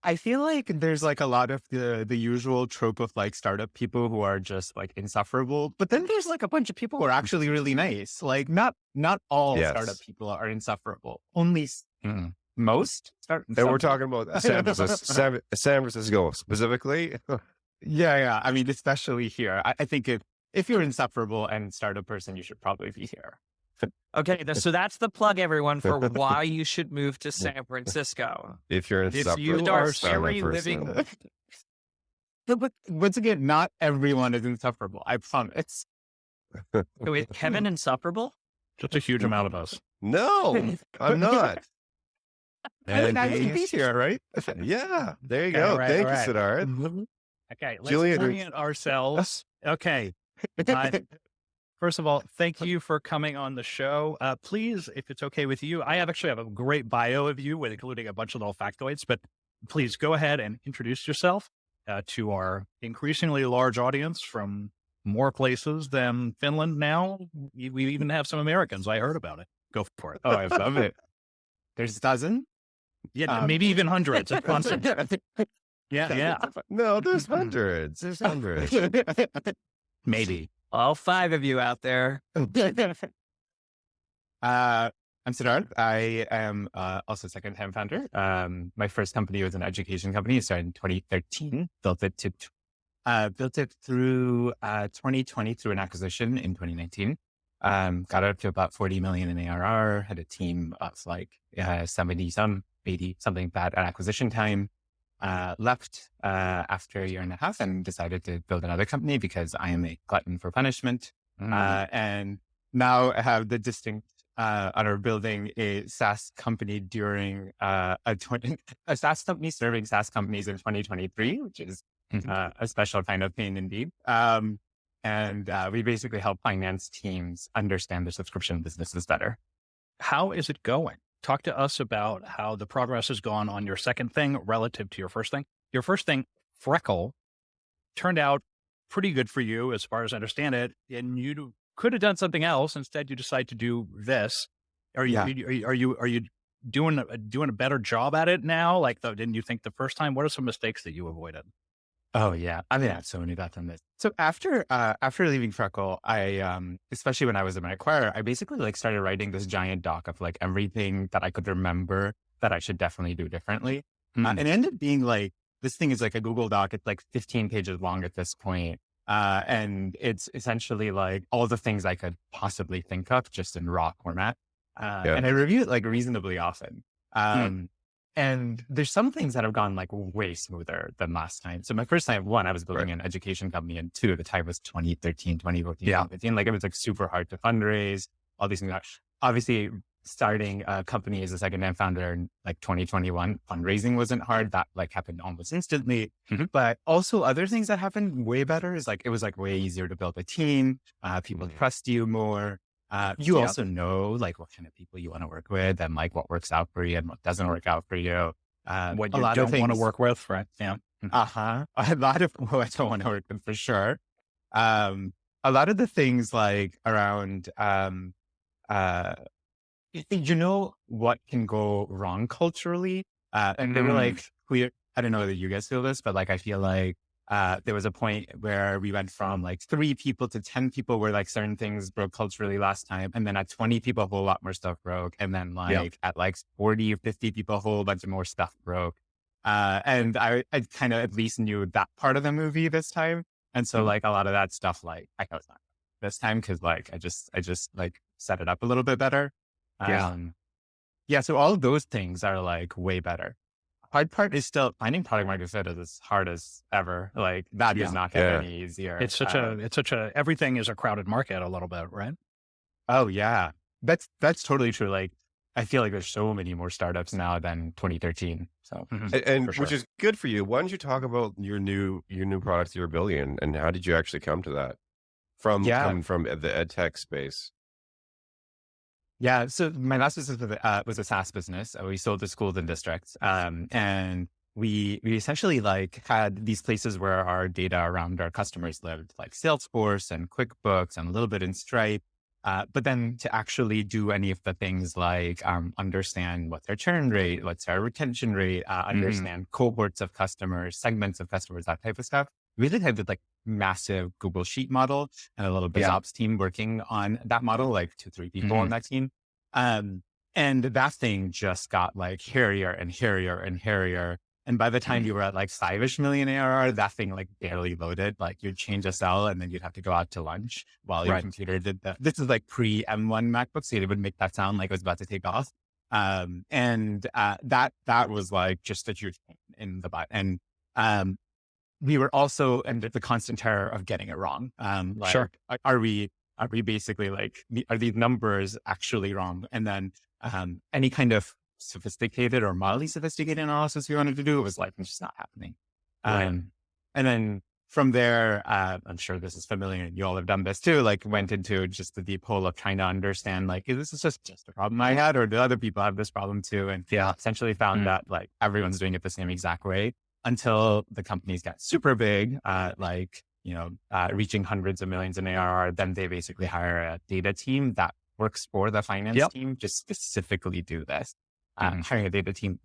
I feel like there's like a lot of the usual trope of like startup people who are just like insufferable, but then there's like a bunch of people who are actually really nice. Like not all startup Yes. people are insufferable. Only most start. And we're talking about San Francisco specifically. Yeah. I mean, especially here. I think if you're insufferable and startup person, you should probably be here. Okay, so that's the plug, everyone, for why you should move to San Francisco. If you're If you are scary living. But once again, not everyone is insufferable. I promise. Wait, Kevin insufferable? Just a huge amount of us. No, I'm not. And he's here, right? Yeah, there you go. Right, Thank you, right. Sidharth. Okay, let's Julian, orient ourselves. Okay. First of all, thank you for coming on the show. Please, if it's okay with you, I actually have a great bio of you, with including a bunch of little factoids, but please go ahead and introduce yourself to our increasingly large audience from more places than Finland now. We even have some Americans. I heard about it. Go for it. Oh, I love it. There's a dozen. Yeah, maybe even hundreds. Yeah. No, there's hundreds. There's hundreds. Maybe. All 5 of you out there. I'm Sidharth. I am also a second-time founder. My first company was an education company. It started in 2013. Built it through 2020 through an acquisition in 2019. Got it up to about 40 million in ARR. Had a team of like 70 some 80 something bad at acquisition time. Left after a year and a half and decided to build another company because I am a glutton for punishment. And now I have the distinct honor of building a SaaS company during a SaaS company serving SaaS companies in 2023, which is a special kind of pain indeed. And we basically help finance teams understand their subscription businesses better. How is it going? Talk to us about how the progress has gone on your second thing relative to your first thing. Your first thing, Freckle, turned out pretty good for you as far as I understand it. And you could have done something else. Instead, you decide to do this. Are you doing a better job at it now? Like, didn't you think the first time? What are some mistakes that you avoided? Oh yeah. I mean, I have so many thoughts on this. So after leaving Freckle, I, especially when I was in my acquirer, I basically like started writing this giant doc of like everything that I could remember that I should definitely do differently. And it ended up being like, this thing is like a Google Doc. It's like 15 pages long at this point. And it's essentially like all the things I could possibly think of just in raw format. And I review it like reasonably often. And there's some things that have gone like way smoother than last time. So my first time, one, I was building an education company, and 2, the time was 2013, 2014, 2015. Like it was like super hard to fundraise, all these things. Obviously, starting a company as a second-time founder in like 2021, fundraising wasn't hard. That like happened almost instantly. But also other things that happened way better is like, it was like way easier to build a team. People trust you more. You also know like what kind of people you want to work with and like what works out for you and what doesn't work out for you. What you don't want to work with, right? Yeah. A lot of who I don't want to work with for sure. A lot of the things like around, you know, what can go wrong culturally. And they were like, I don't know whether you guys feel this, but like, I feel like, there was a point where we went from like 3 people to 10 people where like certain things broke culturally last time. And then at 20 people, a whole lot more stuff broke. And then like at like 40 or 50 people, a whole bunch of more stuff broke. And I kind of at least knew that part of the movie this time. And so like a lot of that stuff, like I know it's not this time because like I just like set it up a little bit better. So all of those things are like way better. Hard part is still finding product market fit is as hard as ever. Like that does not get any easier. It's such a, everything is a crowded market a little bit, right? Oh yeah. That's totally true. Like I feel like there's so many more startups now than 2013. So, and which is good for you. Why don't you talk about your new products you were building and how did you actually come to that coming from the ed tech space? Yeah. So my last business was a SaaS business. We sold to schools and districts. And we essentially like had these places where our data around our customers lived, like Salesforce and QuickBooks and a little bit in Stripe. But then to actually do any of the things like understand what's their churn rate, what's their retention rate, understand cohorts of customers, segments of customers, that type of stuff. We really had this like massive Google Sheet model and a little BizOps team working on that model, like 2-3 people on that team. And that thing just got like hairier and hairier and hairier. And by the time you were at like 5-ish million ARR, that thing like barely loaded. Like you'd change a cell and then you'd have to go out to lunch while your computer did that. This is like pre M1 MacBook, so it would make that sound like it was about to take off. That was like just a huge pain in the butt. And we were also under the constant terror of getting it wrong. Are we basically like, are these numbers actually wrong? And then any kind of sophisticated or mildly sophisticated analysis we wanted to do, it was like, it's just not happening. And then from there, I'm sure this is familiar and you all have done this too, like went into just the deep hole of trying to understand like, is this just a problem I had, or do other people have this problem too? And essentially found that like everyone's doing it the same exact way until the companies got super big, reaching hundreds of millions in ARR. Then they basically hire a data team that works for the finance team, just specifically do this. Hiring a data team,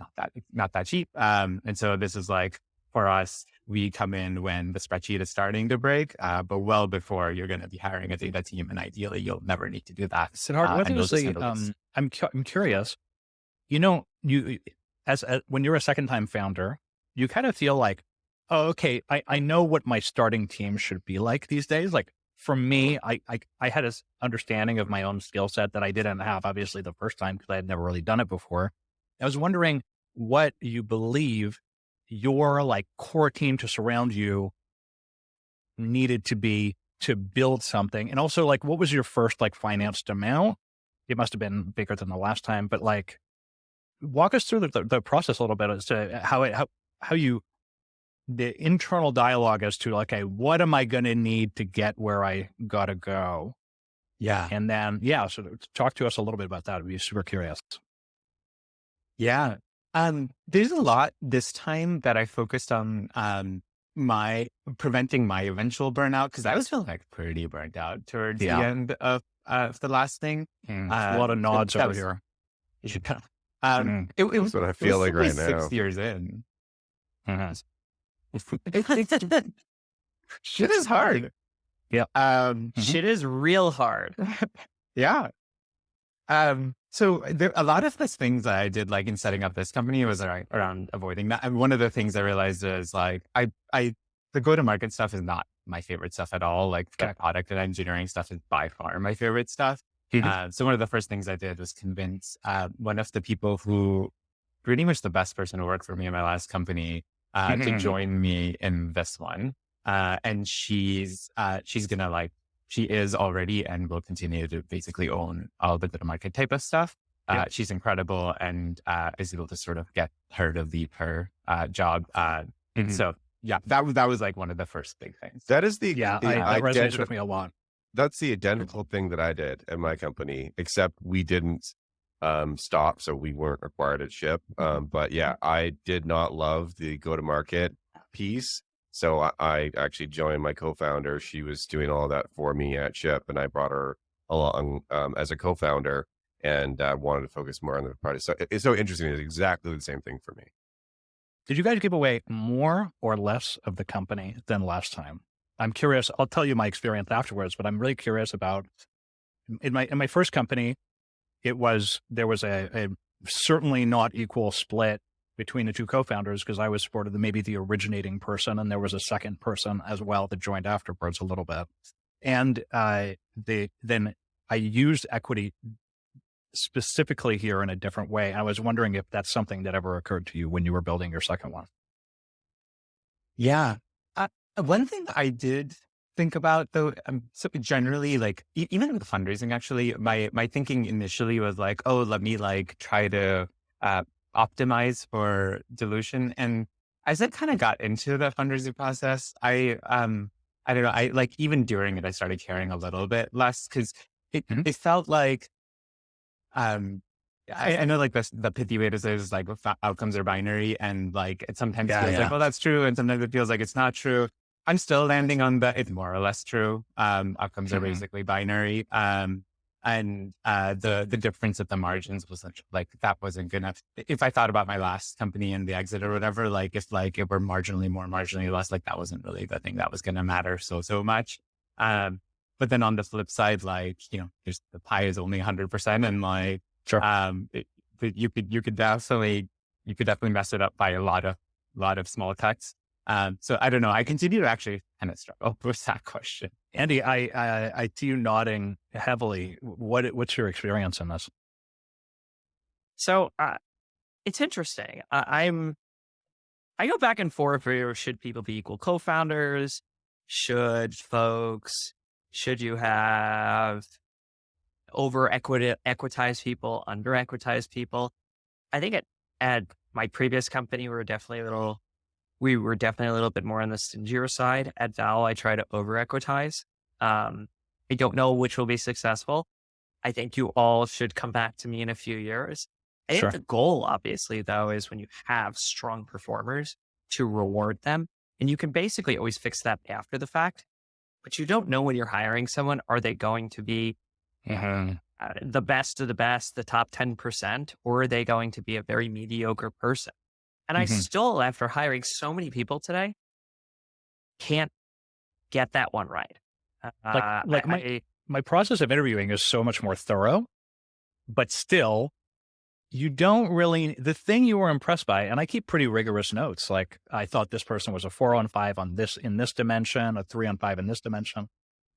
not that cheap. And so this is like, for us, we come in when the spreadsheet is starting to break, but well before you're going to be hiring a data team. And ideally, you'll never need to do that. Sidharth, I'm curious, you when you're a second time founder, you kind of feel like, oh, okay, I know what my starting team should be like these days. Like for me, I had this understanding of my own skill set that I didn't have obviously the first time because I had never really done it before. I was wondering what you believe your like core team to surround you needed to be to build something. And also like, what was your first like financed amount? It must've been bigger than the last time, but like walk us through the process a little bit as to how you, the internal dialogue as to like, okay, what am I going to need to get where I got to go? Yeah. And then, so talk to us a little bit about that. I'd be super curious. Yeah. There's a lot this time that I focused on, preventing my eventual burnout. Cause I was feeling like pretty burnt out towards the end of the last thing. A lot of nods over here. It was what I feel like right now. 6 years in. Shit is hard. Yeah. Shit is real hard. Yeah. So a lot of the things that I did, like in setting up this company, was around avoiding that. And one of the things I realized is like, the go-to-market stuff is not my favorite stuff at all. Like the product and engineering stuff is by far my favorite stuff. So one of the first things I did was convince one of the people who pretty much the best person to work for me in my last company to join me in this one. And she's gonna like, she is already and will continue to basically own all the go-to-market type of stuff. She's incredible and is able to sort of get her to leave her job. So that was like one of the first big things. That is that resonates with me a lot. That's the identical thing that I did at my company, except we didn't stop, so we weren't required at Shyp. But yeah, I did not love the go-to-market piece. So I actually joined my co-founder. She was doing all that for me at Shyp, and I brought her along as a co-founder and wanted to focus more on the product. So it's so interesting. It's exactly the same thing for me. Did you guys give away more or less of the company than last time? I'm curious. I'll tell you my experience afterwards, but I'm really curious about in my first company. There was a certainly not equal split between the two co-founders because I was sort of maybe the originating person, and there was a second person as well that joined afterwards a little bit. And then I used equity specifically here in a different way. I was wondering if that's something that ever occurred to you when you were building your second one. Yeah. One thing that I did think about though, so generally like even with fundraising, actually, my thinking initially was like, oh, let me like try to optimize for dilution. And as I kind of got into the fundraising process, I don't know, I like even during it, I started caring a little bit less because it felt like, I know like the pithy way to say is like outcomes are binary, and like it sometimes feels like, well, that's true. And sometimes it feels like it's not true. I'm still landing on the, it's more or less true. Outcomes are basically binary. And the difference of the margins was like that wasn't good enough. If I thought about my last company and the exit or whatever, like if like it were marginally more, marginally less, like that wasn't really the thing that was going to matter so much. But then on the flip side, like, you know, there's the pie is only 100%, and like, Sure. you could definitely mess it up by a lot of small cuts. So I don't know. I continue to actually kind of struggle with that question. Andy, I see you nodding heavily. What's your experience in this? So it's interesting. I go back and forth for should people be equal co-founders? Should you have equitize people, under equitize people? I think at my previous company, we were definitely a little bit more on the stingier side. At Vowel, I try to over equitize. I don't know which will be successful. I think you all should come back to me in a few years. I think the goal, obviously, though, is when you have strong performers to reward them. And you can basically always fix that after the fact. But you don't know when you're hiring someone, are they going to be the best of the best, the top 10%, or are they going to be a very mediocre person? And I still, after hiring so many people today, can't get that one right. My process of interviewing is so much more thorough, but still, you don't really, the thing you were impressed by, and I keep pretty rigorous notes. Like I thought this person was a 4 on 5 on this, in this dimension, a 3 on 5 in this dimension,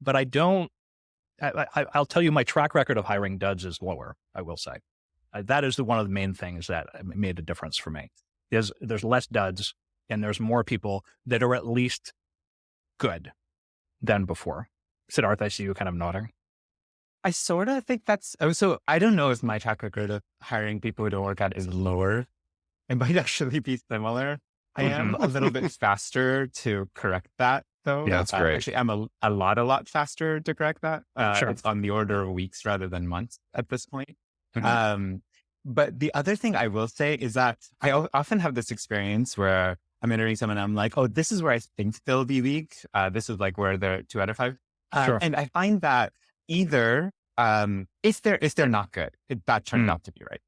but I'll tell you my track record of hiring duds is lower, I will say. That is one of the main things that made a difference for me. There's less duds and there's more people that are at least good than before. Sidharth, I see you kind of nodding. I sort of think so I don't know if my track record of hiring people who don't work out is lower. It might actually be similar. I am a little bit faster to correct that, though. Yeah, that's great. Actually, I'm a lot faster to correct that. Sure. It's on the order of weeks rather than months at this point. But the other thing I will say is that I often have this experience where I'm interviewing someone and I'm like, oh, this is where I think they'll be weak. This is like where they're 2 out of 5. Sure. And I find that either if they're not good, that turns out to be right.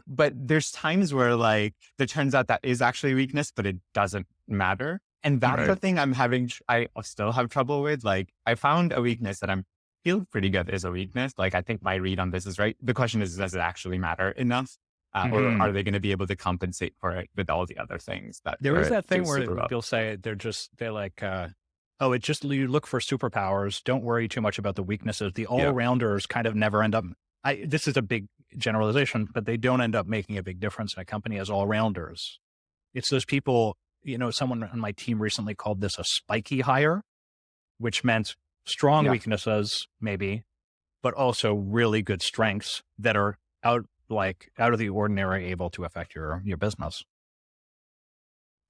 But there's times where like it turns out that is actually a weakness, but it doesn't matter. And that's the thing I still have trouble with. Like I found a weakness that I'm feel pretty good is a weakness. Like I think my read on this is right. The question is, does it actually matter enough? Or are they going to be able to compensate for it with all the other things that there is that thing where people say they're like, oh, you look for superpowers. Don't worry too much about the weaknesses. The all-rounders kind of never end up, this is a big generalization, but they don't end up making a big difference in a company as all-rounders. It's those people, someone on my team recently called this a spiky hire, which meant strong weaknesses, maybe, but also really good strengths that are out of the ordinary, able to affect your business.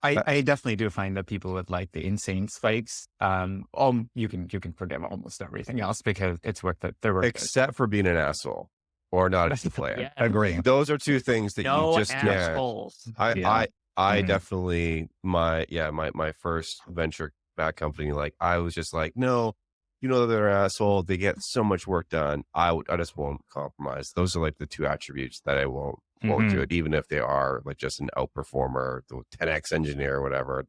I definitely do find that people with like the insane spikes, you can forgive almost everything else because it's worth it. They're worth except for being an asshole or not a team player. Agree. Those are two things that you just assholes. I definitely my first venture back company, like I was just like, no, they're an asshole. They get so much work done. I just won't compromise. Those are like the two attributes that I won't do it, even if they are like just an outperformer, the 10x engineer or whatever.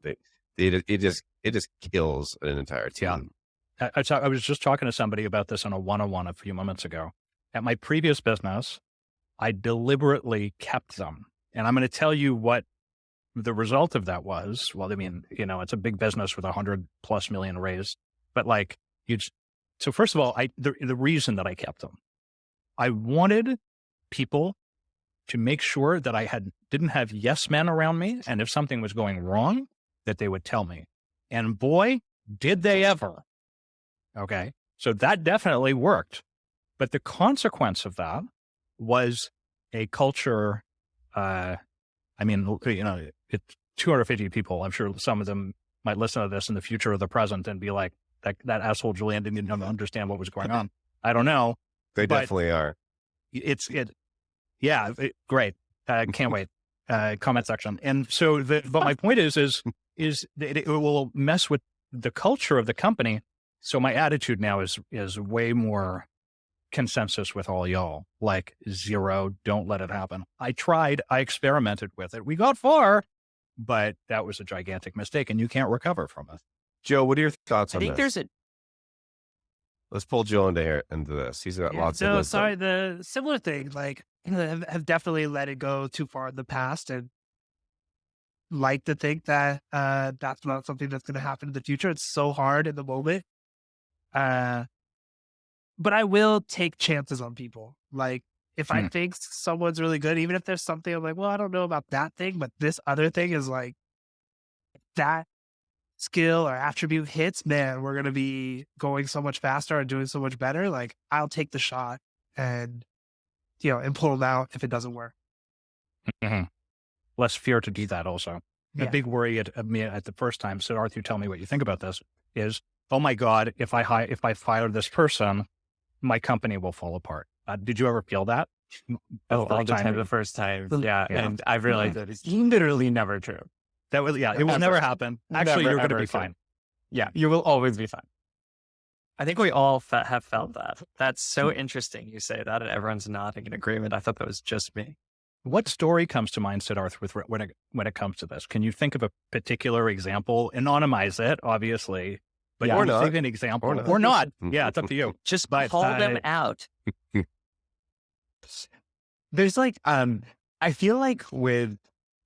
It just kills an entire team. Yeah. I was just talking to somebody about this on a one-on-one a few moments ago. At my previous business, I deliberately kept them. And I'm going to tell you what the result of that was. Well, I mean, it's a big business with $100+ million raised, but like so first of all, the reason that I kept them, I wanted people to make sure that I didn't have yes men around me. And if something was going wrong, that they would tell me. And boy, did they ever. Okay. So that definitely worked. But the consequence of that was a culture. It's 250 people. I'm sure some of them might listen to this in the future or the present and be like, that asshole Julian didn't even understand what was going on. I don't know. They definitely are. Great. Can't wait. Comment section. And so, but my point is that it will mess with the culture of the company. So my attitude now is way more consensus with all y'all, like 0, don't let it happen. I tried, I experimented with it. We got far, but that was a gigantic mistake and you can't recover from it. Joe, what are your thoughts I on think this? there's a Let's pull Joe into this. He's got lots of No, wisdom. sorry, the similar thing, like, have definitely let it go too far in the past and like to think that that's not something that's going to happen in the future. It's so hard in the moment. But I will take chances on people. Like, if I think someone's really good, even if there's something I'm like, well, I don't know about that thing, but this other thing is like, that skill or attribute hits, man, we're going to be going so much faster and doing so much better. Like, I'll take the shot and, and pull them out if it doesn't work. Less fear to do that also. A Yeah. big worry at me at the first time, Sidharth, you tell me what you think about this, is, oh my God, if I fire this person, my company will fall apart. Did you ever feel that? all the time the first time. Yeah. Yeah. And I've realized that it's literally never true. That was, it will never happen. Actually, Never, you're going to ever be true. fine. Yeah. You will always be fine. I think we all have felt that. That's so interesting. You say that and everyone's nodding in agreement. I thought that was just me. What story comes to mind, Sidharth, with when it comes to this? Can you think of a particular example? Anonymize it, obviously, but Yeah. Or not. think of an example Or not. or not. Yeah, it's up to you. Just But, call them out. There's like, I feel like with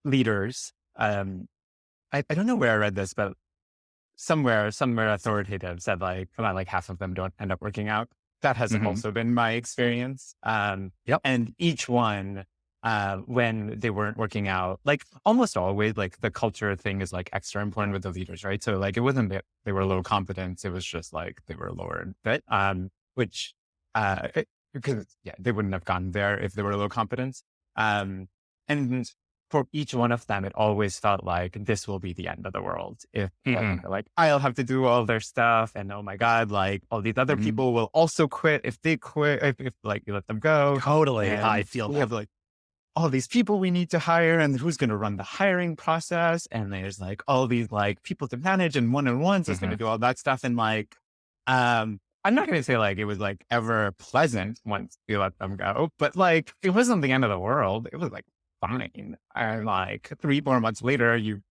leaders, I don't know where I read this, but somewhere authoritative said like about like half of them don't end up working out. That has also been my experience. Yep. And each one, when they weren't working out, like almost always, like the culture thing is like extra important with the leaders, right? So like it wasn't that they were low competence; it was just like they were lower in fit, because they wouldn't have gotten there if they were low competence. And for each one of them, it always felt like this will be the end of the world. If like I'll have to do all their stuff, and oh my God, like all these other people will also quit if they quit, if like you let them go. Totally. And I feel we that. have like all these people we need to hire, and who's going to run the hiring process? And there's like all these like people to manage, and one-on-ones is going to do all that stuff. And like, I'm not going to say like it was like ever pleasant once you let them go, but like it wasn't the end of the world. It was like fine. And like 3-4 months later, you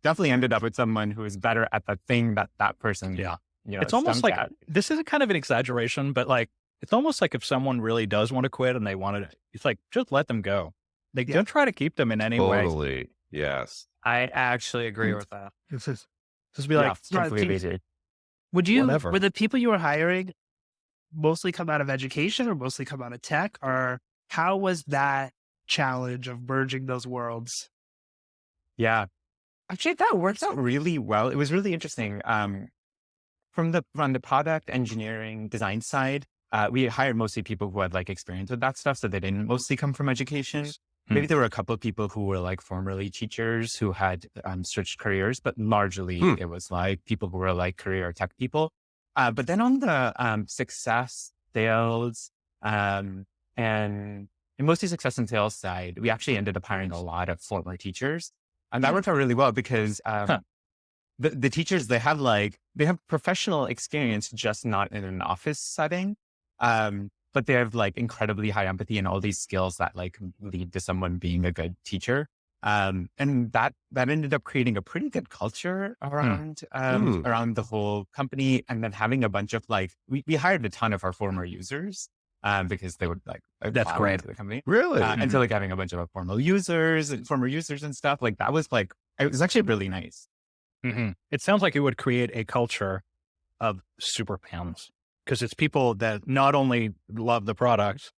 definitely ended up with someone who is better at the thing that person. Yeah. You know, It's almost stunk like, at. this is kind of an exaggeration, but like, it's almost like if someone really does want to quit and they want to, it's like, just let them go. Like, don't try to keep them in any way. Totally. Yes. I actually agree with that. Just Just be like, completely easy. Would Whatever. the people you were hiring mostly come out of education or mostly come out of tech, or how was that challenge of merging those worlds? Yeah. Actually, that worked out really well. It was really interesting. From the product engineering design side, we hired mostly people who had like experience with that stuff. So they didn't mostly come from education. Maybe there were a couple of people who were like formerly teachers who had switched careers, but largely it was like people who were like career tech people. But then on the success, sales, and mostly success and sales side, we actually ended up hiring a lot of former teachers. And that worked out really well because the teachers, they have professional experience, just not in an office setting. But they have like incredibly high empathy and all these skills that like lead to someone being a good teacher. And that ended up creating a pretty good culture around the whole company. And then having a bunch of like, we hired a ton of our former users because they would like, That's apply great. into the company. Really? And so like having a bunch of former users and stuff, like that was like, it was actually really nice. It sounds like it would create a culture of super fans, because it's people that not only love the product,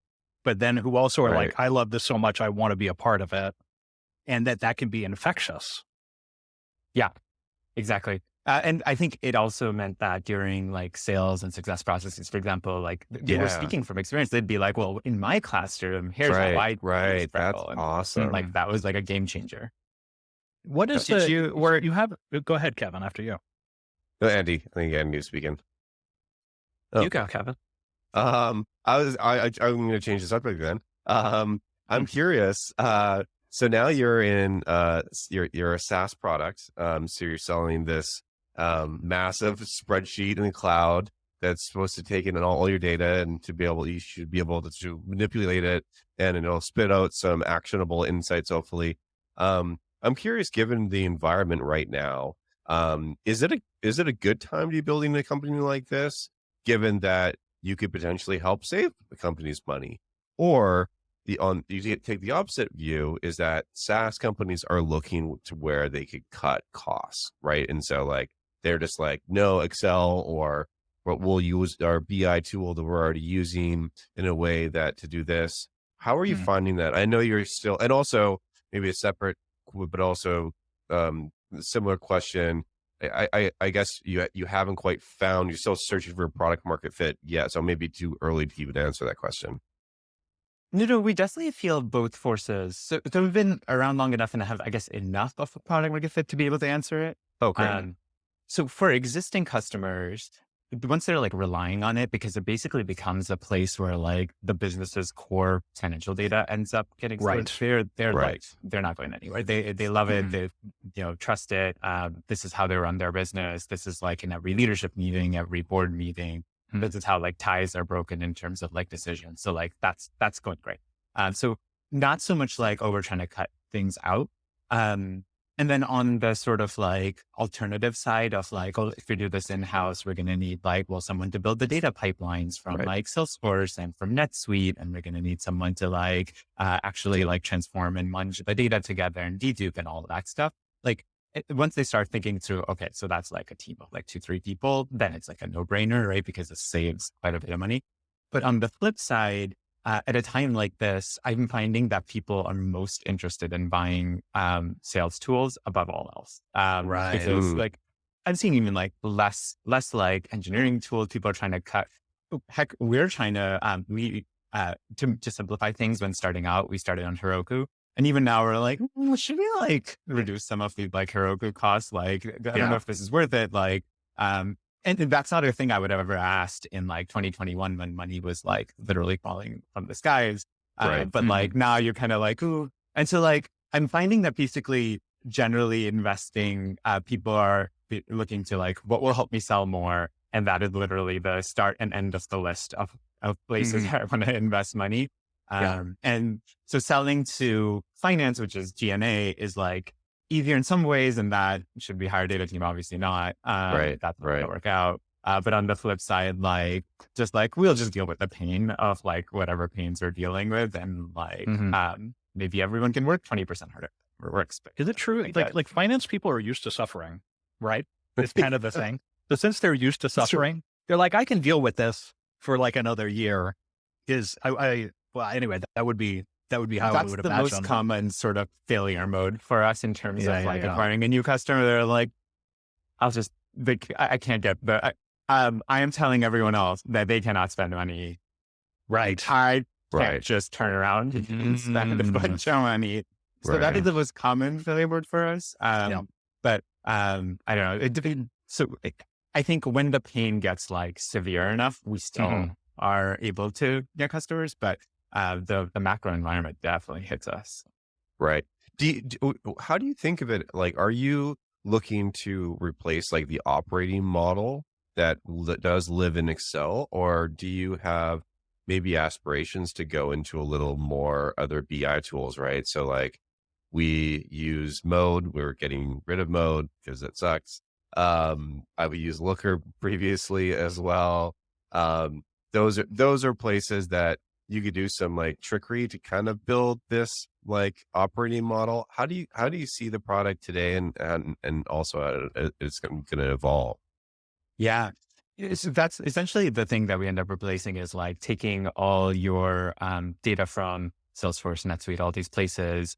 but then who also are like, I love this so much, I want to be a part of it. And that can be infectious. Yeah, exactly. And I think it also meant that during like sales and success processes, for example, like they were speaking from experience. They'd be like, well, in my classroom, here's how I use That's Freckle. awesome. And like that was like a game changer. What is go ahead, Kevin, after you. No, Andy. I think Andy was speaking. You go, Kevin. I'm going to change the subject then. I'm curious. So now you're in, you're a SaaS product. So you're selling this, massive spreadsheet in the cloud. that's supposed to take in all your data and you should be able to manipulate it, and it'll spit out some actionable insights, hopefully. I'm curious, given the environment right now, is it a good time to be building a company like this, given that you could potentially help save the company's money? Or you take the opposite view, is that SaaS companies are looking to where they could cut costs, right? And so like, they're just like, no, Excel, or we'll use our BI tool that we're already using in a way that to do this. How are you finding that? I know you're still, and also maybe a separate, but also similar question. I guess you haven't quite found, you're still searching for a product market fit yet. So maybe too early to even answer that question. No, we definitely feel both forces. So we've been around long enough and have, I guess, enough of a product market fit to be able to answer it. Okay. So for existing customers, once they're like relying on it, because it basically becomes a place where like the business's core financial data ends up getting stored. They're Right. like, they're not going anywhere. They love it. They, trust it. This is how they run their business. This is like in every leadership meeting, every board meeting. This is how like ties are broken in terms of like decisions. So like that's going great. So not so much like, oh, we're trying to cut things out. And then on the sort of like alternative side of like, oh, if we do this in-house, we're going to need like, well, someone to build the data pipelines from like Salesforce and from NetSuite. And we're going to need someone to like actually like transform and munge the data together and dedupe and all of that stuff. Like once they start thinking through, okay, so that's like a team of like 2-3 people, then it's like a no-brainer, right? Because it saves quite a bit of money. But on the flip side, at a time like this, I'm finding that people are most interested in buying sales tools above all else. Because like I'm seeing even like less like engineering tools. People are trying to cut. Heck, we're trying to to simplify things. When starting out, we started on Heroku, and even now we're like, should we like reduce some of the like Heroku costs? Like I don't know if this is worth it. Like and that's not a thing I would have ever asked in like 2021 when money was like literally falling from the skies. But like now you're kind of like, ooh. And so like, I'm finding that basically generally investing, people are looking to like, what will help me sell more? And that is literally the start and end of the list of places that I want to invest money. And so selling to finance, which is G&A, is like easier in some ways, and that should be higher data team, obviously not. That's not going to work out. But on the flip side, like, just like, we'll just deal with the pain of like whatever pains we're dealing with. And like, maybe everyone can work 20% harder or works. Is it true? Like finance people are used to suffering, right? It's kind of the thing. So since they're used to suffering, they're like, I can deal with this for like another year. Well, anyway, that would be how I would imagine. That's the most common sort of failure mode for us in terms of like acquiring a new customer. They're like, I can't get I am telling everyone else that they cannot spend money. Right. I can't just turn around and spend a bunch of money. So that is the most common failure word for us. But I don't know. It depends. So I think when the pain gets like severe enough, we still are able to get customers, but the macro environment definitely hits us. Right. How do you think of it? Like, are you looking to replace like the operating model that does live in Excel, or do you have maybe aspirations to go into a little more other BI tools? Right. So like we use Mode. We're getting rid of Mode because it sucks. I would use Looker previously as well. Those are places that you could do some like trickery to kind of build this like operating model. How do you see the product today, and also how it's going to evolve? Yeah. So that's essentially the thing that we end up replacing, is like taking all your data from Salesforce, NetSuite, all these places,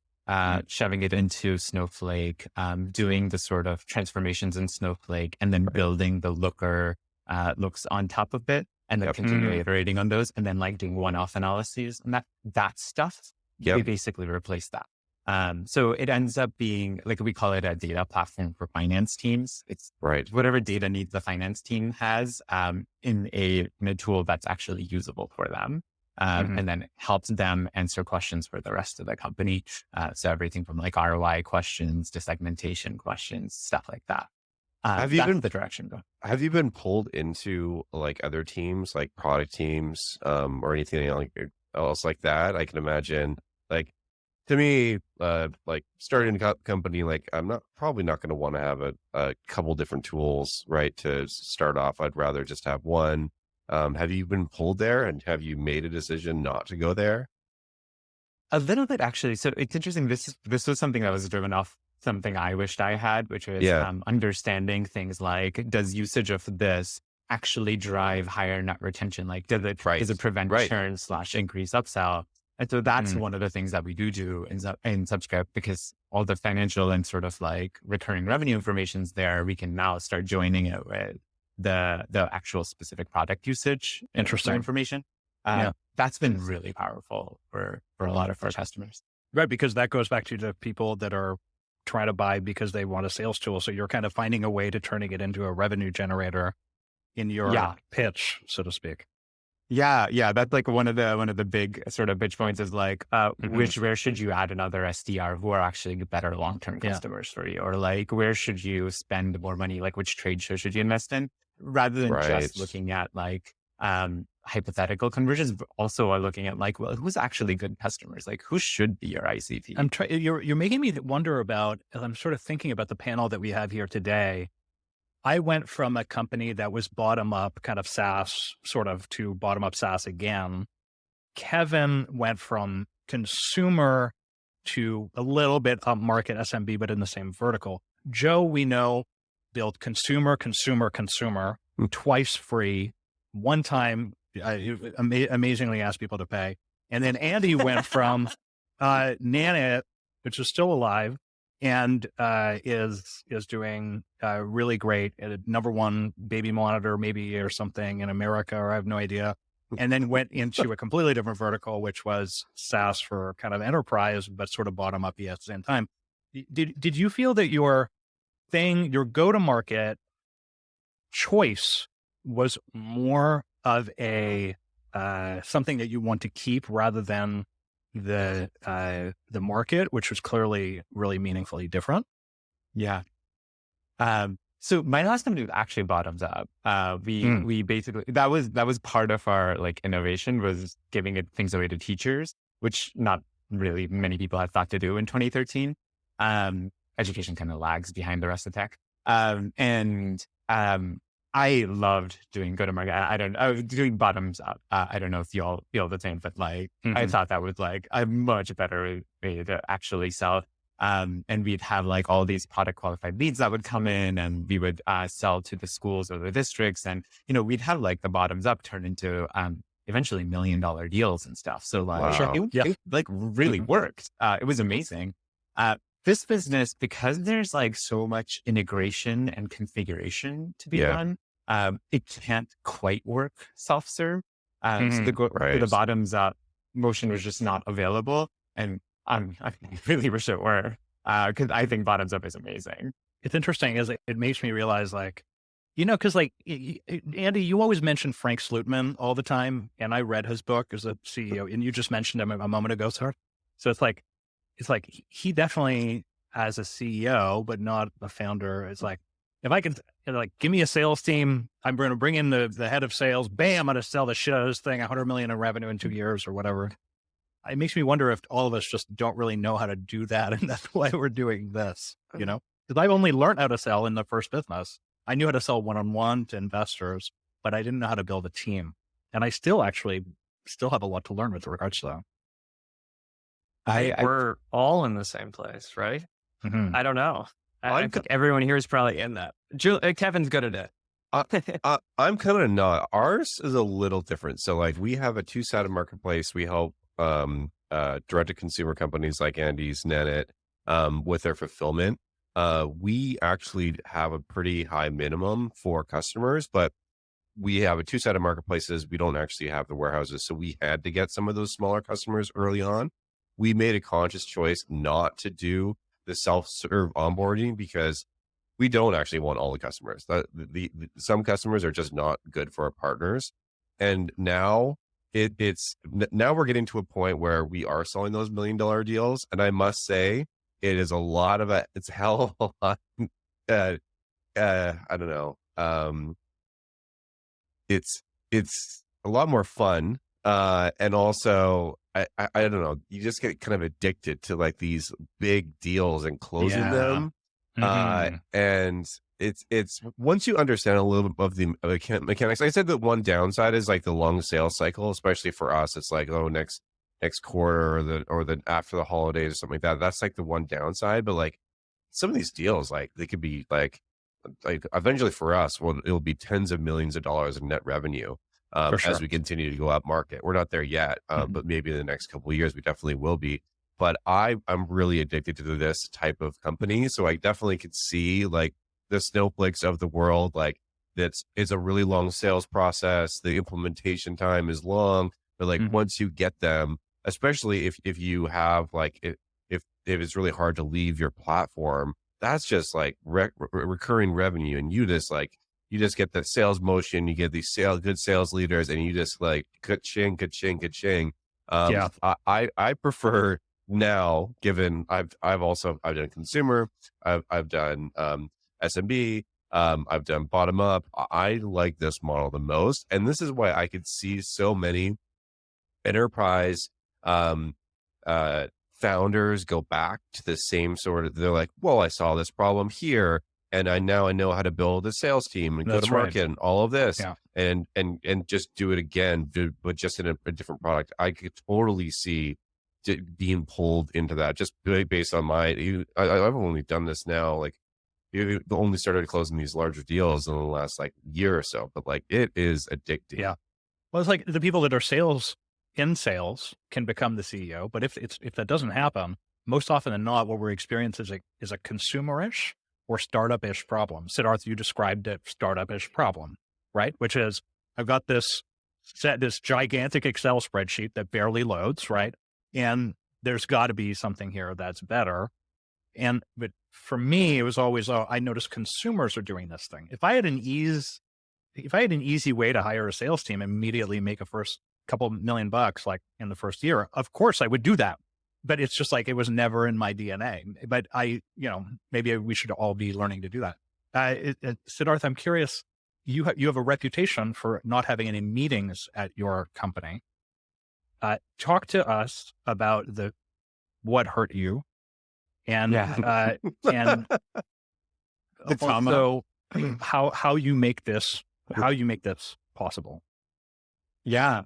shoving it into Snowflake, doing the sort of transformations in Snowflake, and then building the Looker looks on top of it. And then continually iterating on those, and then like doing one-off analyses and that stuff. We basically replace that. So it ends up being like, we call it a data platform for finance teams. It's whatever data needs the finance team has in a tool that's actually usable for them. And then it helps them answer questions for the rest of the company. So everything from like ROI questions to segmentation questions, stuff like that. Have you that's been the direction go. Have you been pulled into like other teams, like product teams, or anything else like that? I can imagine, like, to me, like starting a company, like probably not going to want to have a couple different tools, right? To start off, I'd rather just have one. Have you been pulled there, and have you made a decision not to go there? A little bit, actually. So it's interesting. This was something that was driven off something I wished I had, which was Yeah, understanding things like, does usage of this actually drive higher net retention? Like, right, does it prevent right. churn / increase upsell? And so that's Mm. one of the things that we do in Subscript, because all the financial and sort of like recurring revenue information's there. We can now start joining it with the actual specific product usage Interesting. information. Yeah. That's been really powerful for a lot of our customers. Right. Because that goes back to the people that are trying to buy because they want a sales tool. So you're kind of finding a way to turning it into a revenue generator in your Yeah. pitch, so to speak. Yeah. That's like one of the big sort of pitch points is like, Mhm. where should you add another SDR who are actually better long-term Yeah. customers for you? Or like, where should you spend more money? Like, which trade show should you invest in? Rather than Right. just looking at like, hypothetical conversions, but also are looking at like, well, who's actually good customers? Like, who should be your ICP? You're making me wonder about, as I'm sort of thinking about the panel that we have here today. I went from a company that was bottom up kind of SaaS sort of to bottom up SaaS again. Kevin went from consumer to a little bit up market SMB, but in the same vertical. Joe, we know, built consumer, twice free, one time, amazingly asked people to pay. And then Andy went from Nanit, which is still alive, and is doing really great at a #1 baby monitor, maybe, or something in America, or I have no idea. And then went into a completely different vertical, which was SaaS for kind of enterprise, but sort of bottom up at the same time. Did you feel that your go-to-market choice was more of a something that you want to keep rather than the market, which was clearly really meaningfully different? Yeah. So my last company was actually bottoms up. We basically, that was part of our like innovation, was giving things away to teachers, which not really many people had thought to do in 2013. Education kind of lags behind the rest of tech. I loved doing go-to-market. I was doing bottoms up. I don't know if you all feel the same, but like, I thought that was like a much better way to actually sell. And we'd have like all these product qualified leads that would come in, and we would sell to the schools or the districts. And, we'd have like the bottoms up turn into eventually $1 million deals and stuff. So like, Wow. it like really worked. It was amazing. This business, because there's like so much integration and configuration to be done, it can't quite work self-serve. So the bottoms up motion was just not available. And I really wish it were, because I think bottoms up is amazing. It's interesting, as it makes me realize, like, because like Andy, you always mention Frank Slootman all the time, and I read his book as a CEO, and you just mentioned him a moment ago, sir. So it's like he definitely, as a CEO, but not a founder, it's like, if I can, like, give me a sales team, I'm going to bring in the head of sales, bam, I'm going to sell the shit out of this thing, 100 million in revenue in 2 years or whatever. It makes me wonder if all of us just don't really know how to do that. And that's why we're doing this, because I've only learned how to sell in the first business. I knew how to sell one-on-one to investors, but I didn't know how to build a team. And I still have a lot to learn with regards to that. We're all in the same place, right? Mm-hmm. I don't know. I think everyone here is probably in that. Kevin's good at it. I'm kind of not. Ours is a little different. So like, we have a two-sided marketplace. We help direct to consumer companies like Andy's, Nanit, with their fulfillment. We actually have a pretty high minimum for customers, but we have a two-sided marketplaces. We don't actually have the warehouses. So we had to get some of those smaller customers early on. We made a conscious choice not to do the self-serve onboarding, because we don't actually want all the customers. Some customers are just not good for our partners. And now now we're getting to a point where we are selling those $1 million deals. And I must say, it is it's a hell of a lot I don't know. It's a lot more fun. And also I don't know, you just get kind of addicted to like these big deals and closing them. And it's once you understand a little bit of the mechanics, I said that one downside is like the long sales cycle, especially for us. It's like, oh, next quarter or the after the holidays or something like that. That's like the one downside. But like some of these deals, like they could be like eventually for us, well, it'll be tens of millions of dollars in net revenue as we continue to go up market. We're not there yet, but maybe in the next couple of years, we definitely will be. But I'm really addicted to this type of company. So I definitely could see like the Snowflakes of the world, like it's a really long sales process. The implementation time is long, but like once you get them, especially if you have like, if it's really hard to leave your platform, that's just like recurring revenue. And you just get the sales motion, you get these good sales leaders, and you just like ka-ching, ka-ching, ka-ching. I prefer now, given I've done consumer, I've done SMB, I've done bottom up. I like this model the most. And this is why I could see so many enterprise founders go back to the same sort of, they're like, well, I saw this problem here, and I know how to build a sales team and go to market and all of this, and just do it again, but just in a different product. I could totally see being pulled into that just based on I've only done this now, like you only started closing these larger deals in the last like year or so, but like it is addicting. Yeah. Well, it's like the people that are in sales can become the CEO, but if that doesn't happen, most often than not, what we're experiencing is a consumer-ish or startup-ish problem. Sidharth, you described it, startup-ish problem, right? Which is, I've got this gigantic Excel spreadsheet that barely loads, right? And there's got to be something here that's better. But for me, it was always, I noticed consumers are doing this thing. If I had an easy way to hire a sales team and immediately make a first couple $1 million like in the first year, of course I would do that. But it's just like, it was never in my DNA. But maybe we should all be learning to do that. Sidharth, I'm curious, you have a reputation for not having any meetings at your company. Talk to us about what hurt you and and the trauma. how you make this possible. Yeah.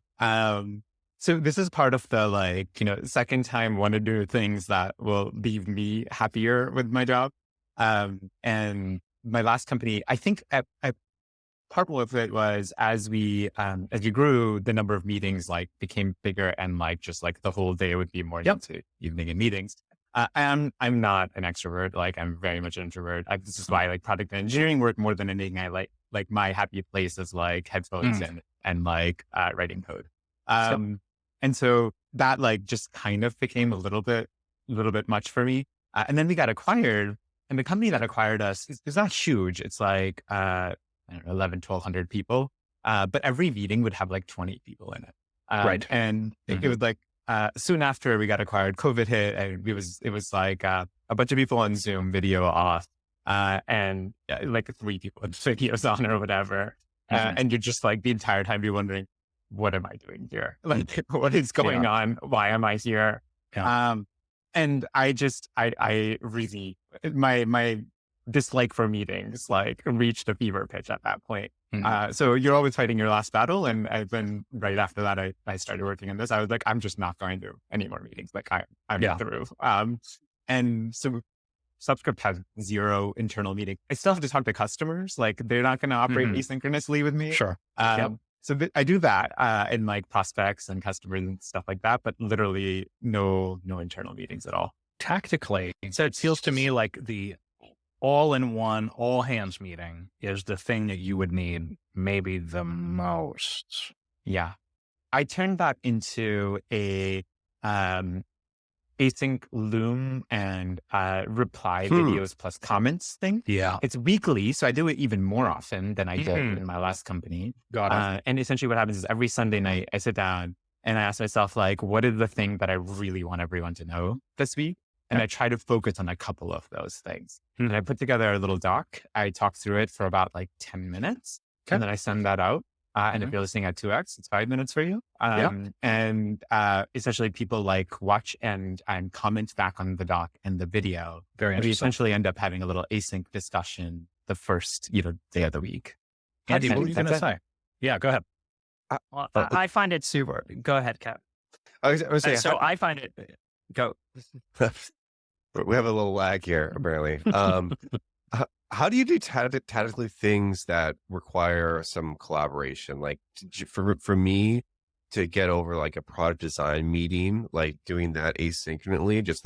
So this is part of the second time want to do things that will leave me happier with my job. And my last company, I think part of it was as we grew, the number of meetings became bigger, and the whole day would be morning to evening in meetings. I'm not an extrovert. I'm very much an introvert. This is why product engineering work more than anything. I like my happy place is headphones and writing code. And so that just kind of became a little bit much for me. And then we got acquired, and the company that acquired us is not huge. It's I don't know, 1,100 people. But every meeting would have 20 people in it. Right. And it was soon after we got acquired, COVID hit, and it was a bunch of people on Zoom, video off, and 3 people with videos on or whatever. And you're just the entire time you're wondering, what am I doing here? What is going on? Why am I here? And I really, my dislike for meetings reached a fever pitch at that point. So you're always fighting your last battle. And I've been right after that, I started working on this. I was I'm just not going to any more meetings. I'm through. And so Subscript has 0 internal meetings. I still have to talk to customers. They're not going to operate asynchronously with me. Sure. So I do that in prospects and customers and stuff like that, but literally no internal meetings at all. Tactically, so it feels to me like the all-in-one, all-hands meeting is the thing that you would need maybe the most. Yeah. I turned that into a async Loom and reply videos plus comments thing. Yeah. It's weekly, so I do it even more often than I did in my last company. Got it. And essentially what happens is every Sunday night I sit down and I ask myself, what is the thing that I really want everyone to know this week? And I try to focus on a couple of those things. And I put together a little doc. I talk through it for about like 10 minutes. And then I send that out. And if you're listening at 2x, it's 5 minutes for you. And essentially people like watch and comment back on the doc and the video. Very And we interesting. essentially end up having a little async discussion the first, day of the week. Andy, And what were you going to that's it. say? Yeah, go ahead. Well, I find it super. Go ahead, Kev. I was saying, So I find it. Go. we have a little lag here, apparently. How do you do tactically things that require some collaboration? Like for me to get over like a product design meeting, like doing that asynchronously, just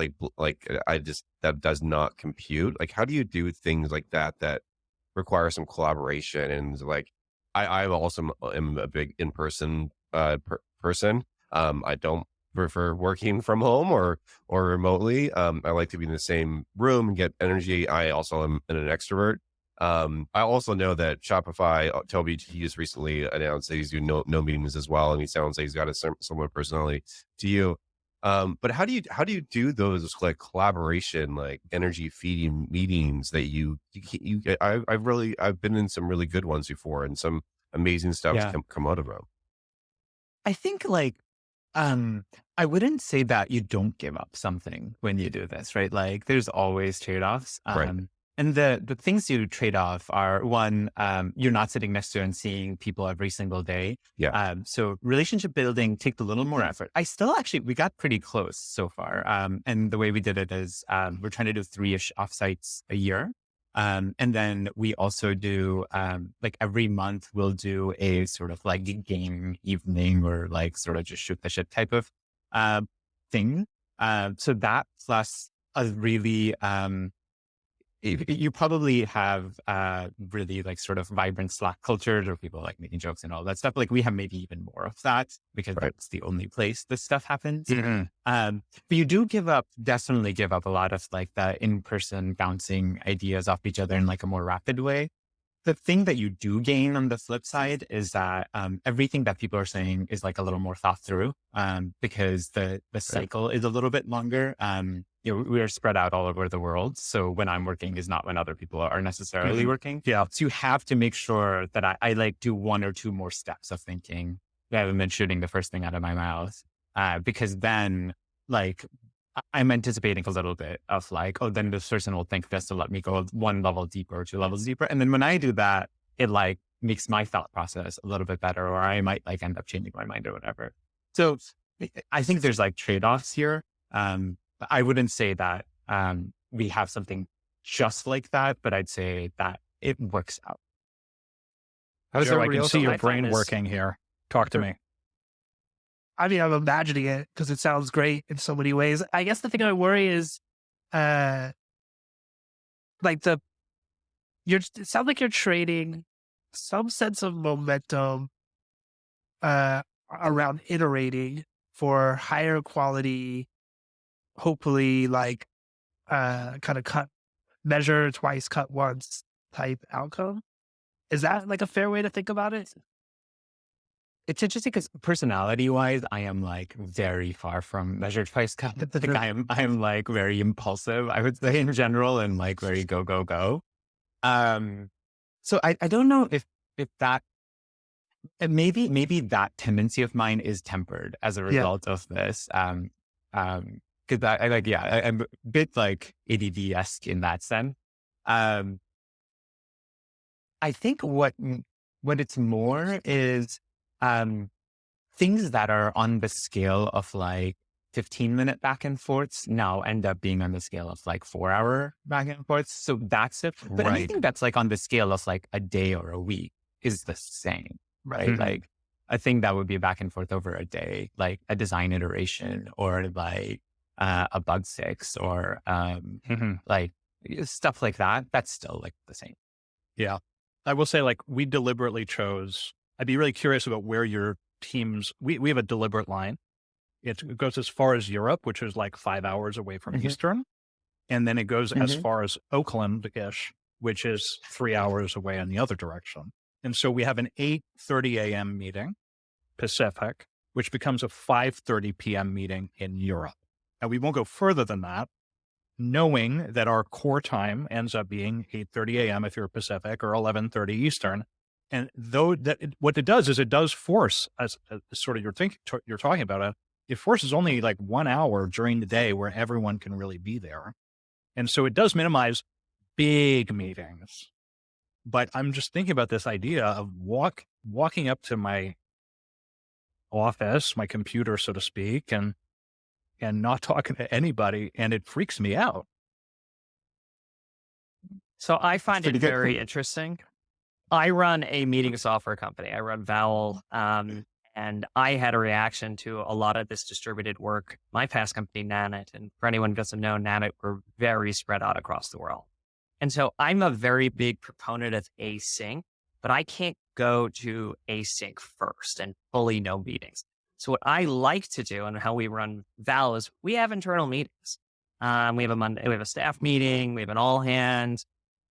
that does not compute. Like, how do you do things like that require some collaboration? And like, I also am a big in-person person. I don't prefer working from home or remotely. I like to be in the same room and get energy. I also am an extrovert. I also know that Shopify, Toby, he just recently announced that he's doing no meetings as well, and he sounds like he's got a similar personality to you. But how do you do those like collaboration, like energy feeding meetings that I've been in some really good ones before, and some amazing stuff come out of them. I think like, I wouldn't say that you don't give up something when you do this, right? Like there's always trade-offs. Right. And the things you trade off are one, you're not sitting next to and seeing people every single day. Yeah. So relationship building takes a little more effort. We got pretty close so far. And the way we did it is, we're trying to do 3-ish offsites a year. And then we also do, like every month we'll do a sort of like game evening or like sort of just shoot the shit type of, thing. So that plus a really, you probably have really like sort of vibrant Slack cultures or people like making jokes and all that stuff. Like we have maybe even more of that because that's the only place this stuff happens. But you do definitely give up a lot of like the in-person bouncing ideas off each other in like a more rapid way. The thing that you do gain on the flip side is that everything that people are saying is like a little more thought through because the cycle is a little bit longer. We are spread out all over the world. So when I'm working is not when other people are necessarily working. Yeah. So you have to make sure that I like do 1 or 2 more steps of thinking rather than shooting the first thing out of my mouth. Because then like I'm anticipating a little bit of like, oh, then this person will think this to let me go 1 level deeper or 2 levels deeper. And then when I do that, it like makes my thought process a little bit better, or I might like end up changing my mind or whatever. So I think there's like trade-offs here. But I wouldn't say that we have something just like that, but I'd say that it works out. How does Joe, I everybody can else? see your I find brain this- working here. Talk to me. I mean, I'm imagining it because it sounds great in so many ways. I guess the thing I worry is, like it sounds like you're trading some sense of momentum, around iterating for higher quality, hopefully like, kind of measure twice, cut once type outcome. Is that like a fair way to think about it? It's interesting because personality-wise, I am like very far from measured twice cut. Like I'm like very impulsive, I would say in general, and like very go, go, go. So I don't know if that maybe that tendency of mine is tempered as a result of this. Because I'm a bit like ADD-esque in that sense. I think what it's more is things that are on the scale of like 15-minute back and forths now end up being on the scale of like 4-hour back and forths. So that's it. But anything that's like on the scale of like a day or a week is the same, right? Like a thing that would be back and forth over a day, like a design iteration or like a bug fix or like stuff like that. That's still like the same. Yeah. I will say, like, we deliberately chose, I'd be really curious about where your teams, we have a deliberate line. It goes as far as Europe, which is like 5 hours away from Eastern. And then it goes as far as Oakland-ish, which is 3 hours away in the other direction. And so we have an 8:30 a.m. meeting, Pacific, which becomes a 5:30 p.m. meeting in Europe. And we won't go further than that knowing that our core time ends up being 8:30 a.m. if you're Pacific or 11:30 Eastern. And though what it does is it does force, as sort of you're talking about it, it forces only like 1 hour during the day where everyone can really be there. And so it does minimize big meetings. But I'm just thinking about this idea of walking up to my office, my computer, so to speak, and not talking to anybody, and it freaks me out. So I find it pretty good. very interesting. I run a meeting software company. I run Vowel, and I had a reaction to a lot of this distributed work. My past company, Nanit, and for anyone who doesn't know, Nanit, we're very spread out across the world. And so I'm a very big proponent of async, but I can't go to async first and fully no meetings. So what I like to do and how we run Vowel is we have internal meetings. We have a staff meeting, we have an all hands.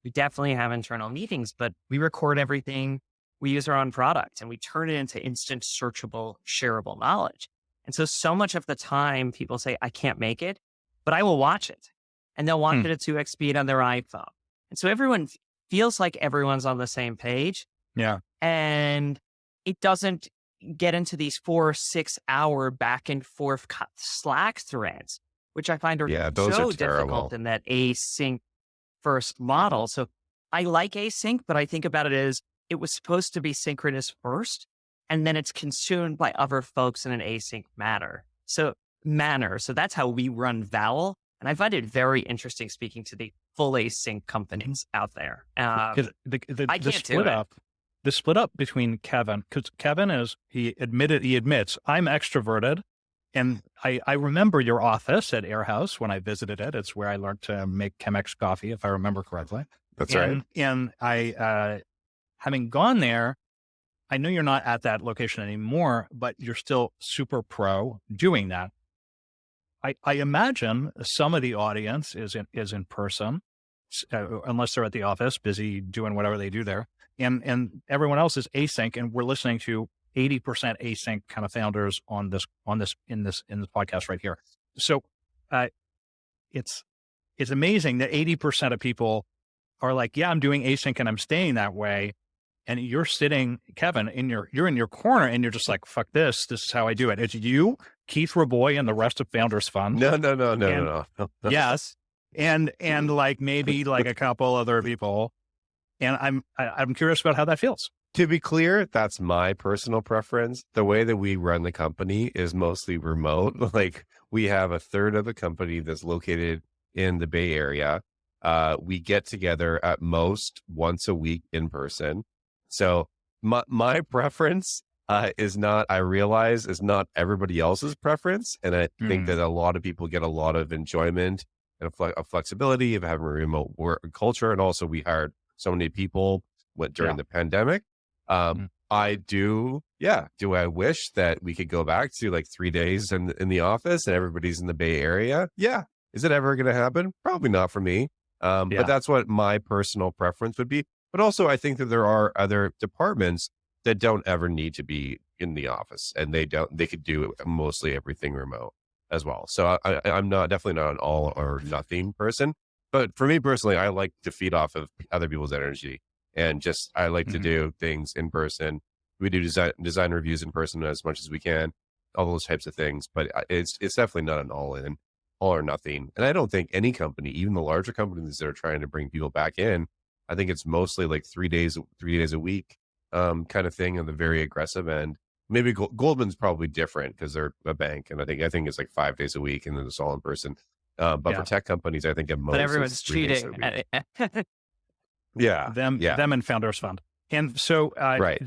We definitely have internal meetings, but we record everything. We use our own product and we turn it into instant searchable, shareable knowledge. And so much of the time people say, I can't make it, but I will watch it. And they'll watch it at 2x speed on their iPhone. And so everyone feels like everyone's on the same page. Yeah. And it doesn't get into these 4 or 6 hour back and forth Slack threads, which I find are those so are terrible. difficult in that async first model. So I like async, but I think about it as it was supposed to be synchronous first, and then it's consumed by other folks in an async manner. So that's how we run Vowel. And I find it very interesting speaking to the full async companies out there. The split up between Kevin, because Kevin he admits, I'm extroverted. And I remember your office at Airhouse when I visited it. It's where I learned to make Chemex coffee, if I remember correctly. That's right. And I, having gone there, I know you're not at that location anymore, but you're still super pro doing that. I imagine some of the audience is in person, unless they're at the office, busy doing whatever they do there. And everyone else is async, and we're listening to 80% async kind of founders in this podcast right here. So it's amazing that 80% of people are like, yeah, I'm doing async and I'm staying that way. And you're sitting, Kevin, you're in your corner and you're just like, fuck this. This is how I do it. It's you, Keith Raboy, and the rest of Founders Fund. No. Yes. And like maybe like a couple other people. And I'm curious about how that feels. To be clear, that's my personal preference. The way that we run the company is mostly remote. Like we have a third of the company that's located in the Bay Area. We get together at most once a week in person. So my preference is not everybody else's preference. And I think that a lot of people get a lot of enjoyment and a flexibility of having a remote work culture. And also we hired so many people during the pandemic. I do I wish that we could go back to like 3 days in the office and everybody's in the Bay Area? Yeah. Is it ever going to happen? Probably not for me. But that's what my personal preference would be. But also I think that there are other departments that don't ever need to be in the office and they could do mostly everything remote as well. So I'm definitely not an all or nothing person, but for me personally, I like to feed off of other people's energy. And I like to do things in person. We do design reviews in person as much as we can, all those types of things. But it's definitely not an all or nothing. And I don't think any company, even the larger companies that are trying to bring people back in, I think it's mostly like 3 days a week kind of thing on the very aggressive end. Maybe Goldman's probably different because they're a bank, and I think it's like 5 days a week, and then it's all in person. But for tech companies, I think at most, but everyone's cheating. Them and Founders Fund. And so, right.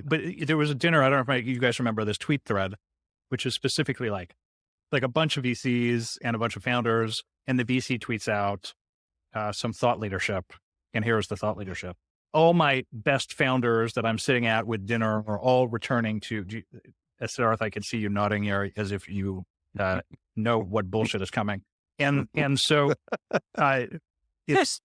But there was a dinner. I don't know if you guys remember this tweet thread, which is specifically like a bunch of VCs and a bunch of founders, and the VC tweets out some thought leadership. And here's the thought leadership. All my best founders that I'm sitting at with dinner are all returning to, Sidharth, I can see you nodding here as if you know what bullshit is coming. And so is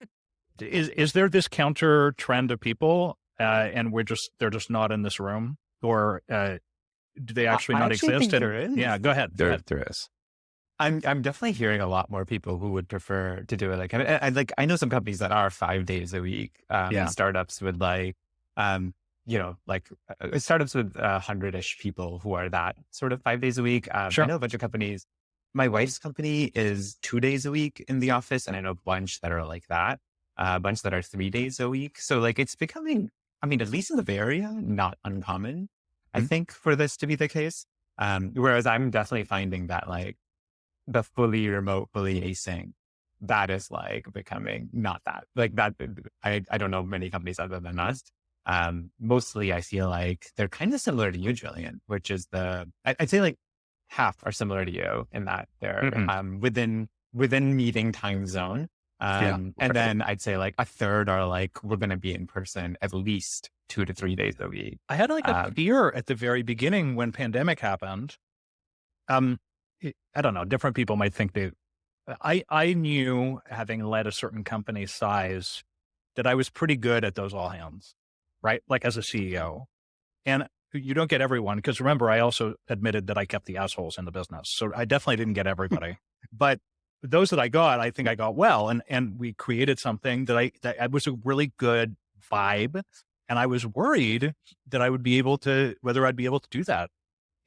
there this counter trend of people and they're just not in this room, or do they actually not exist? Think there is. Yeah, go ahead. There is. I'm definitely hearing a lot more people who would prefer to do it. Like, I know some companies that are 5 days a week. Yeah. Startups with like, startups with 100-ish people who are that sort of 5 days a week. Sure. I know a bunch of companies. My wife's company is 2 days a week in the office, and I know a bunch that are like that. A bunch that are 3 days a week. So like, it's becoming, I mean, at least in the Bay Area, not uncommon, I think, for this to be the case. Whereas I'm definitely finding that like, the fully remote, fully async, that is like becoming not that like that. I don't know many companies other than us. Mostly I feel like they're kind of similar to you, Julian, which is I'd say like half are similar to you in that they're within meeting time zone. And then I'd say like a third are like, we're going to be in person at least 2 to 3 days a week. I had like a fear at the very beginning when pandemic happened. I don't know, different people might think I knew, having led a certain company size, that I was pretty good at those all hands, right? Like as a CEO. And you don't get everyone, because remember, I also admitted that I kept the assholes in the business. So I definitely didn't get everybody, but those that I got, I think I got well. And we created something that was a really good vibe. And I was worried that I would be able to, whether I'd be able to do that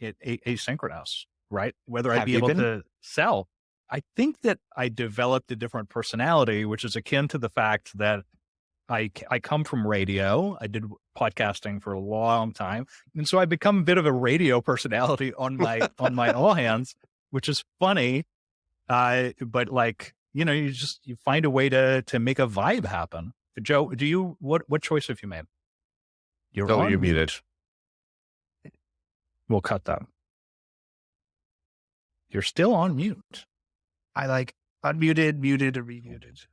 asynchronous, right? Whether I'd be able to sell. I think that I developed a different personality, which is akin to the fact that I come from radio. I did podcasting for a long time. And so I become a bit of a radio personality on my all hands, which is funny. But like, you find a way to make a vibe happen. Joe, what choice have you made? You're muted. We'll cut that. You're still on mute. I like unmuted, muted, or remuted.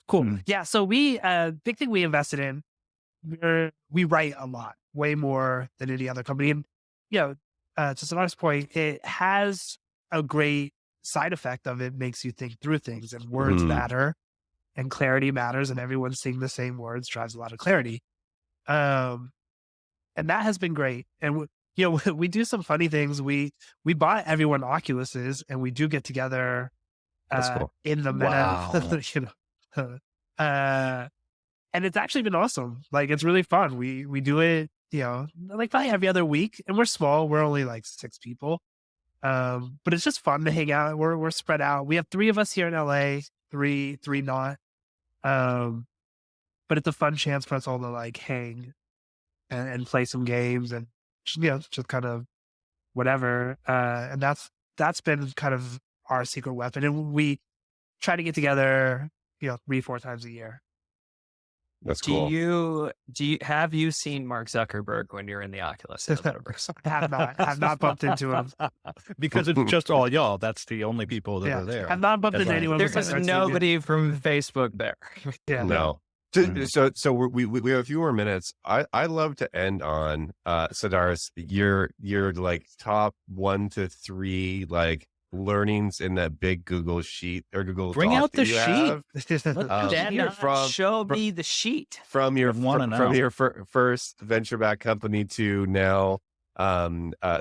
Cool. Yeah. So big thing we invested in, we write a lot, way more than any other company. And, to Sidharth's point, it has a great side effect of it makes you think through things, and words matter and clarity matters, and everyone seeing the same words drives a lot of clarity. And that has been great. And we do some funny things. We bought everyone Oculuses, and we do get together That's cool. in the meta, and it's actually been awesome. Like, it's really fun. We do it, like probably every other week, and we're small. We're only like 6 people. But it's just fun to hang out. We're spread out. We have 3 of us here in LA, three not. But it's a fun chance for us all to like hang and play some games and just kind of whatever. And that's been kind of our secret weapon. And we try to get together, 3-4 times a year. That's cool. Have you seen Mark Zuckerberg when you're in the Oculus? Have not bumped into him. Because it's just all y'all. That's the only people that are there. Have not bumped into anyone. There's nobody from Facebook there. Yeah. No. So we have a few more minutes. I love to end on Sidharth, your like top 1 to 3 like learnings in that big Google sheet or Google Bring Doc out the sheet. Show me the sheet From your first venture back company to now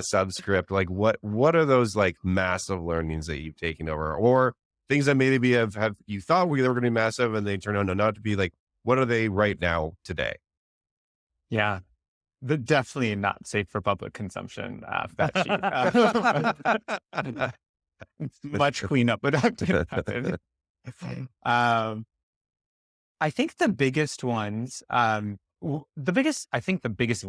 Subscript. Like what are those like massive learnings that you've taken over, or things that maybe have you thought they were going to be massive and they turn out not to be? Like, what are they right now today? Yeah. They're definitely not safe for public consumption. That sheet. Much cleanup would have to happen. I think the biggest ones, I think the biggest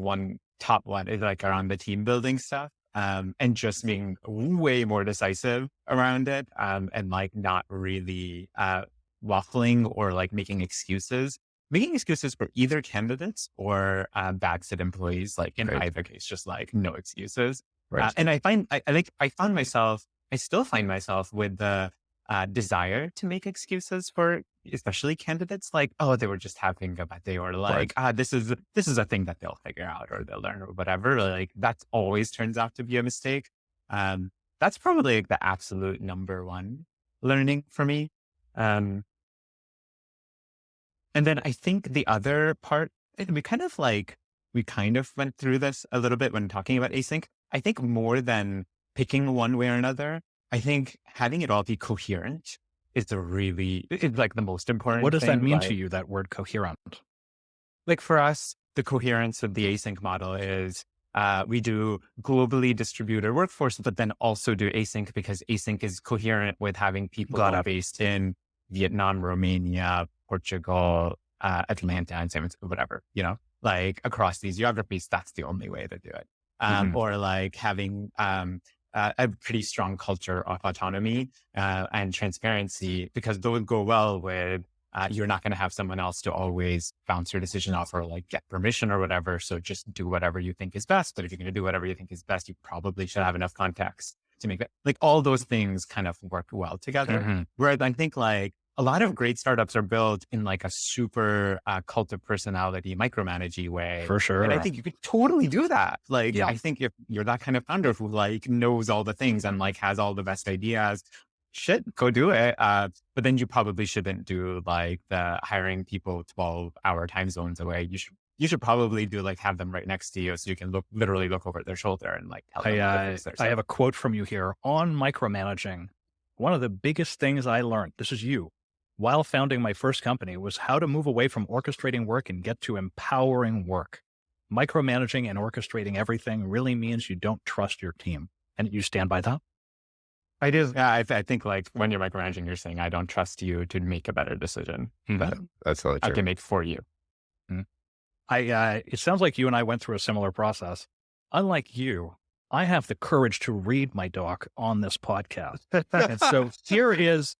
top one is like around the team building stuff, and just being way more decisive around it, and like not really waffling or like making excuses for either candidates or backseat employees. Like in either case, just like no excuses. Right. And I still find myself with the desire to make excuses for especially candidates, like, oh, they were just having a bad day, or like, this is a thing that they'll figure out or they'll learn or whatever. Like that always turns out to be a mistake. That's probably like the absolute number one learning for me. And then I think the other part, we kind of went through this a little bit when talking about async. I think more than picking one way or another, I think having it all be coherent is it's like the most important What does thing. that mean Like, to you, that word coherent? like for us, the coherence of the async model is we do globally distributed workforce, but then also do async because async is coherent with having people Got who are it. based in Vietnam, Romania, Portugal, Atlanta, and San Francisco, whatever, like across these geographies. That's the only way to do it. Or like having a pretty strong culture of autonomy and transparency, because those go well with you're not going to have someone else to always bounce your decision off or like get permission or whatever. So just do whatever you think is best. But if you're going to do whatever you think is best, you probably should have enough context to make that. Like all those things kind of work well together. Whereas I think like a lot of great startups are built in like a super cult of personality, micromanagey way. For sure. And I think you could totally do that. Like, I think if you're that kind of founder who like knows all the things and like has all the best ideas, go do it. But then you probably shouldn't do like the hiring people 12-hour time zones away. You should probably do like have them right next to you so you can literally look over their shoulder and like tell them. I have a quote from you here on micromanaging. One of the biggest things I learned, this is you, while founding my first company, was how to move away from orchestrating work and get to empowering work. Micromanaging and orchestrating everything really means you don't trust your team. And you stand by that? I do. Yeah, I think like when you're micromanaging, you're saying, I don't trust you to make a better decision, but That's totally true. I can make for you. It sounds like you and I went through a similar process. Unlike you, I have the courage to read my doc on this podcast. And so here is,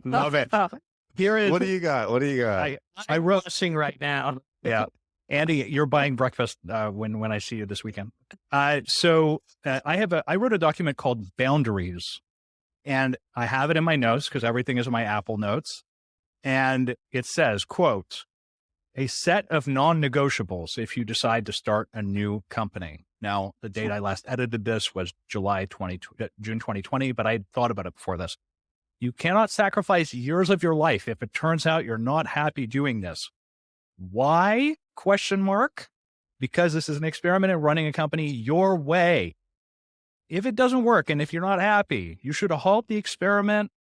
Love it. here is, What do you got? I wrote, Rushing right now. yeah. Andy, you're buying breakfast when I see you this weekend. I wrote a document called Boundaries, and I have it in my notes because everything is in my Apple Notes. And it says, quote, a set of non-negotiables if you decide to start a new company. Now, the date I last edited this was June 2020, but I had thought about it before this. You cannot sacrifice years of your life if it turns out you're not happy doing this. Why? ? Because this is an experiment in running a company your way. If it doesn't work and if you're not happy, you should halt the experiment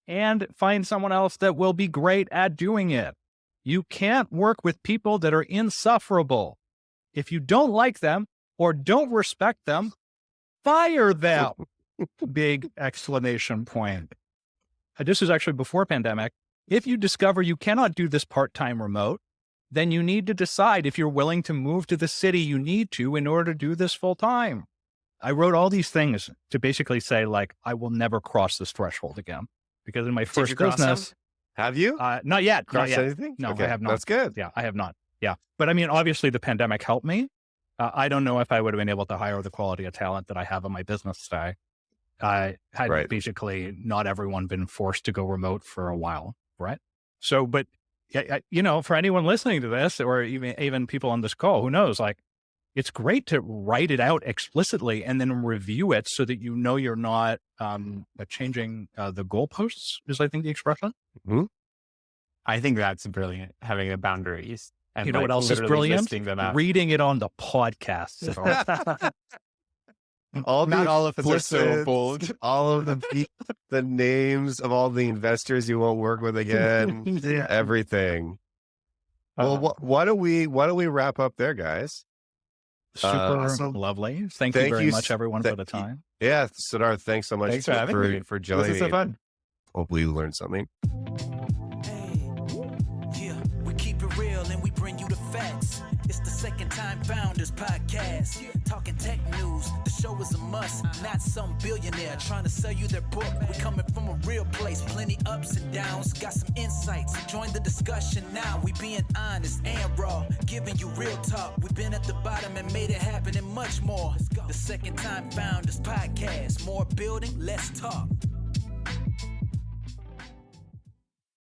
and find someone else that will be great at doing it. You can't work with people that are insufferable. If you don't like them or don't respect them, fire them. Big exclamation point. This is actually before pandemic. If you discover you cannot do this part-time remote, then you need to decide if you're willing to move to the city you need to in order to do this full-time. I wrote all these things to basically say, like, I will never cross this threshold again. Because in my first business... Have you? Not yet. Crossed anything? No, Okay, I have not. That's good. Yeah, I have not. Yeah. But I mean, obviously the pandemic helped me. I don't know if I would have been able to hire the quality of talent that I have in my business today. Had basically not everyone been forced to go remote for a while, right? So, but, for anyone listening to this or even people on this call, who knows, like, it's great to write it out explicitly and then review it so that you're not changing the goalposts, is I think the expression. Mm-hmm. I think that's brilliant, having the boundaries. And you know what else is brilliant? Reading it on the podcast. Not all of them are so bold. All of the names of all the investors you won't work with again. Everything. Well, why don't we wrap up there, guys? Super awesome. Lovely. Thank you very much, everyone, for the time. Yeah, Sidharth, thanks so much for having me. For joining. This is so fun. Hopefully you learned something. Yeah, we keep it real and we bring you the facts. It's the Second Time Founders podcast. Talking tech news, the show is a must. Not some billionaire trying to sell you their book. We coming from a real place, plenty ups and downs. Got some insights, join the discussion now. We being honest and raw, giving you real talk. We've been at the bottom and made it happen and much more. The Second Time Founders podcast. More building, less talk.